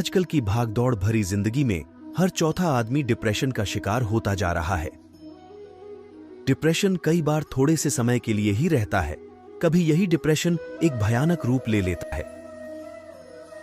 आजकल की भागदौड़ भरी जिंदगी में हर चौथा आदमी डिप्रेशन का शिकार होता जा रहा है। डिप्रेशन कई बार थोड़े से समय के लिए ही रहता है, कभी यही डिप्रेशन एक भयानक रूप ले लेता है।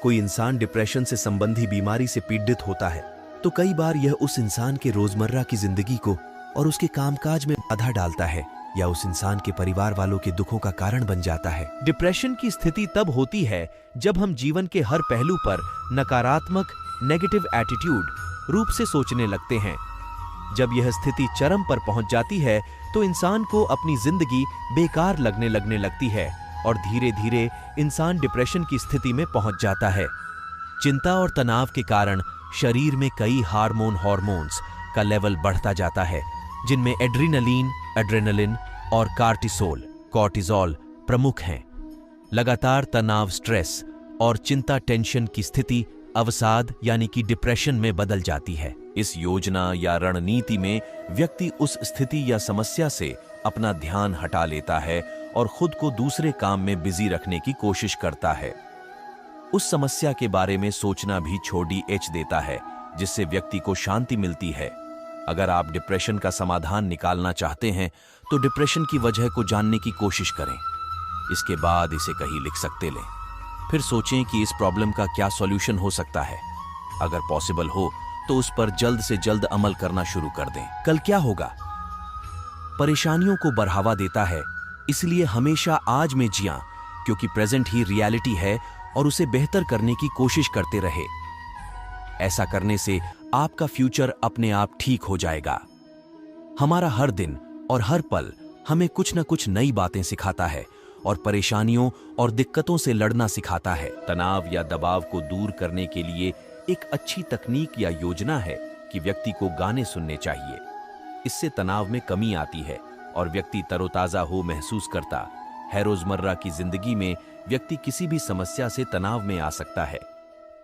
कोई इंसान डिप्रेशन से संबंधी बीमारी से पीड़ित होता है तो कई बार यह उस इंसान के रोजमर्रा की जिंदगी को और उसके कामकाज में बाधा डालता है या उस इंसान के परिवार वालों के दुखों का कारण बन जाता है। डिप्रेशन की स्थिति तब होती है जब हम जीवन के हर पहलू पर नकारात्मक नेगेटिव एटीट्यूड रूप से सोचने लगते हैं। जब यह स्थिति चरम पर पहुंच जाती है तो इंसान को अपनी जिंदगी बेकार लगने लगती है और धीरे धीरे इंसान डिप्रेशन की स्थिति में पहुंच जाता है। चिंता और तनाव के कारण शरीर में कई हार्मोन्स का लेवल बढ़ता जाता है, जिनमें एड्रेनलिन और कॉर्टिसोल प्रमुख हैं। लगातार तनाव, स्ट्रेस और चिंता टेंशन की स्थिति अवसाद यानी कि डिप्रेशन में बदल जाती है। इस योजना या रणनीति में व्यक्ति उस स्थिति या समस्या से अपना ध्यान हटा लेता है और खुद को दूसरे काम में बिजी रखने की कोशिश करता है। उस समस्या के बारे में सोचना भी छोड़ देता है, जिससे व्यक्ति को शांति मिलती है। अगर आप डिप्रेशन का समाधान निकालना चाहते हैं तो डिप्रेशन की वजह को जानने की कोशिश करें। इसके बाद इसे कहीं लिख सकते लें। फिर सोचें कि इस प्रॉब्लम का क्या सॉल्यूशन हो सकता है। अगर पॉसिबल हो तो उस पर जल्द से जल्द अमल करना शुरू कर दें। कल क्या होगा? परेशानियों को बढ़ावा देता है, इसलिए हमेशा आज में जिया, क्योंकि प्रेजेंट ही रियलिटी है और उसे बेहतर करने की कोशिश करते रहे। ऐसा करने से आपका फ्यूचर अपने आप ठीक हो जाएगा। हमारा हर दिन और हर पल हमें कुछ न कुछ नई बातें सिखाता है और परेशानियों और दिक्कतों से लड़ना सिखाता है। तनाव या दबाव को दूर करने के लिए एक अच्छी तकनीक या योजना है कि व्यक्ति को गाने सुनने चाहिए। इससे तनाव में कमी आती है और व्यक्ति तरोताजा हो महसूस करता है। रोजमर्रा की जिंदगी में व्यक्ति किसी भी समस्या से तनाव में आ सकता है।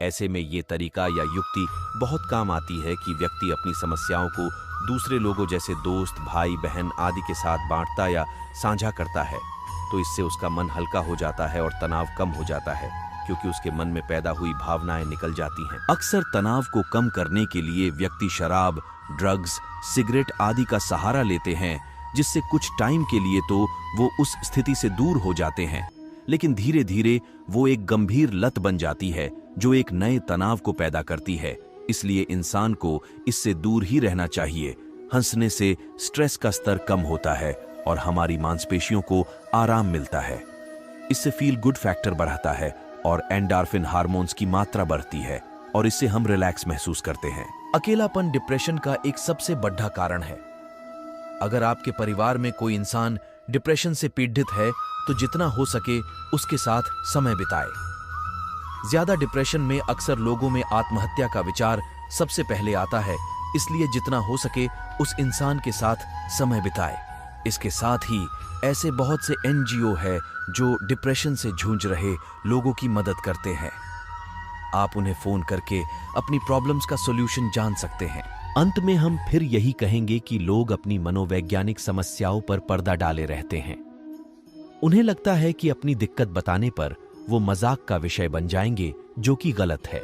ऐसे में ये तरीका या युक्ति बहुत काम आती है कि व्यक्ति अपनी समस्याओं को दूसरे लोगों जैसे दोस्त, भाई, बहन आदि के साथ बांटता या साझा करता है, तो इससे उसका मन हल्का हो जाता है और तनाव कम हो जाता है, क्योंकि उसके मन में पैदा हुई भावनाएं निकल जाती हैं। अक्सर तनाव को कम करने के लिए व्यक्ति शराब, ड्रग्स, सिगरेट आदि का सहारा लेते हैं, जिससे कुछ टाइम के लिए तो वो उस स्थिति से दूर हो जाते हैं, लेकिन धीरे धीरे वो एक गंभीर लत बन जाती है जो एक नए तनाव को पैदा करती है। इसलिए इंसान को इससे दूर ही रहना चाहिए। हंसने से स्ट्रेस का स्तर कम होता है और हमारी मांसपेशियों को आराम मिलता है। इससे फील गुड फैक्टर बढ़ता है और एंडोर्फिन हार्मोन्स की मात्रा बढ़ती है और इससे हम रिलैक्स महसूस करते हैं। अकेलापन डिप्रेशन का एक सबसे बड़ा कारण है। अगर आपके परिवार में कोई इंसान डिप्रेशन से पीड़ित है तो जितना हो सके उसके साथ समय बिताए। ज्यादा डिप्रेशन में अक्सर लोगों में आत्महत्या का विचार सबसे पहले आता है, इसलिए जितना हो सके उस इंसान के साथ समय बिताए। इसके साथ ही ऐसे बहुत से NGO है जो डिप्रेशन से जूझ रहे लोगों की मदद करते हैं। आप उन्हें फोन करके अपनी प्रॉब्लम्स का सॉल्यूशन जान सकते हैं। अंत में हम फिर यही कहेंगे कि लोग अपनी मनोवैज्ञानिक समस्याओं पर पर्दा डाले रहते हैं। उन्हें लगता है कि अपनी दिक्कत बताने पर वो मजाक का विषय बन जाएंगे, जो कि गलत है।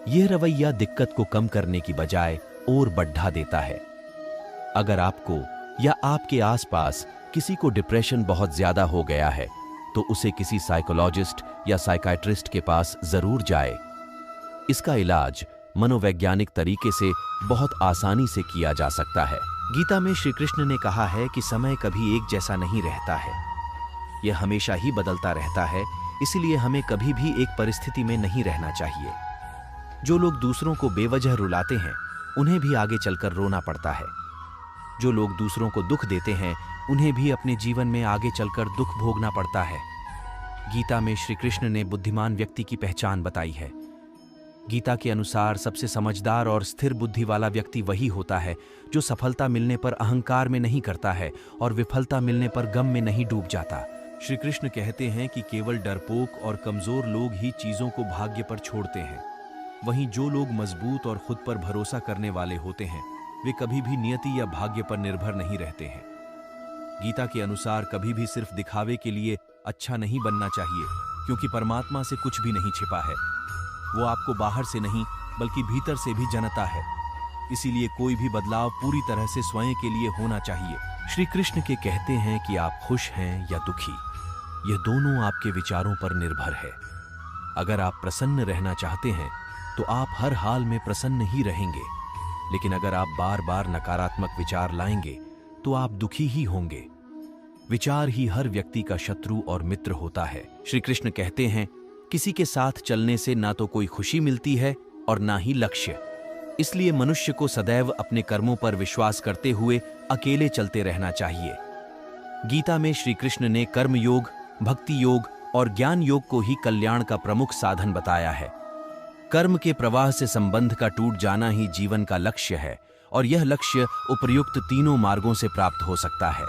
यह रवैया दिक्कत को कम करने की बजाय और बढ़ा देता है। अगर आपको या आपके आसपास किसी को डिप्रेशन बहुत ज्यादा हो गया है तो उसे किसी साइकोलॉजिस्ट या साइकाइट्रिस्ट के पास जरूर जाए। इसका इलाज मनोवैज्ञानिक तरीके से बहुत आसानी से किया जा सकता है। गीता में श्री कृष्ण ने कहा है कि समय कभी एक जैसा नहीं रहता है, यह हमेशा ही बदलता रहता है। इसलिए हमें कभी भी एक परिस्थिति में नहीं रहना चाहिए। जो लोग दूसरों को बेवजह रुलाते हैं उन्हें भी आगे चलकर रोना पड़ता है। जो लोग दूसरों को दुख देते हैं उन्हें भी अपने जीवन में आगे चलकर दुख भोगना पड़ता है। गीता में श्री कृष्ण ने बुद्धिमान व्यक्ति की पहचान बताई है। गीता के अनुसार सबसे समझदार और स्थिर बुद्धि वाला व्यक्ति वही होता है जो सफलता मिलने पर अहंकार में नहीं करता है और विफलता मिलने पर गम में नहीं डूब जाता। श्री कृष्ण कहते हैं कि केवल डरपोक और कमजोर लोग ही चीजों को भाग्य पर छोड़ते हैं। वहीं जो लोग मजबूत और खुद पर भरोसा करने वाले होते हैं वे कभी भी नियति या भाग्य पर निर्भर नहीं रहते हैं। गीता के अनुसार कभी भी सिर्फ दिखावे के लिए अच्छा नहीं बनना चाहिए, क्योंकि परमात्मा से कुछ भी नहीं छिपा है। वो आपको बाहर से नहीं बल्कि भीतर से भी जनता है। इसीलिए कोई भी बदलाव पूरी तरह से स्वयं के लिए होना चाहिए। श्री कृष्ण के कहते हैं कि आप खुश हैं या दुखी, यह दोनों आपके विचारों पर निर्भर है। अगर आप प्रसन्न रहना चाहते हैं तो आप हर हाल में प्रसन्न ही रहेंगे, लेकिन अगर आप बार बार नकारात्मक विचार लाएंगे तो आप दुखी ही होंगे। विचार ही हर व्यक्ति का शत्रु और मित्र होता है। श्री कृष्ण कहते हैं, किसी के साथ चलने से ना तो कोई खुशी मिलती है और ना ही लक्ष्य। इसलिए मनुष्य को सदैव अपने कर्मों पर विश्वास करते हुए अकेले चलते रहना चाहिए। गीता में श्री कृष्ण ने कर्म योग, भक्ति योग और ज्ञान योग को ही कल्याण का प्रमुख साधन बताया है। कर्म के प्रवाह से संबंध का टूट जाना ही जीवन का लक्ष्य है, और यह लक्ष्य उपर्युक्त तीनों मार्गों से प्राप्त हो सकता है।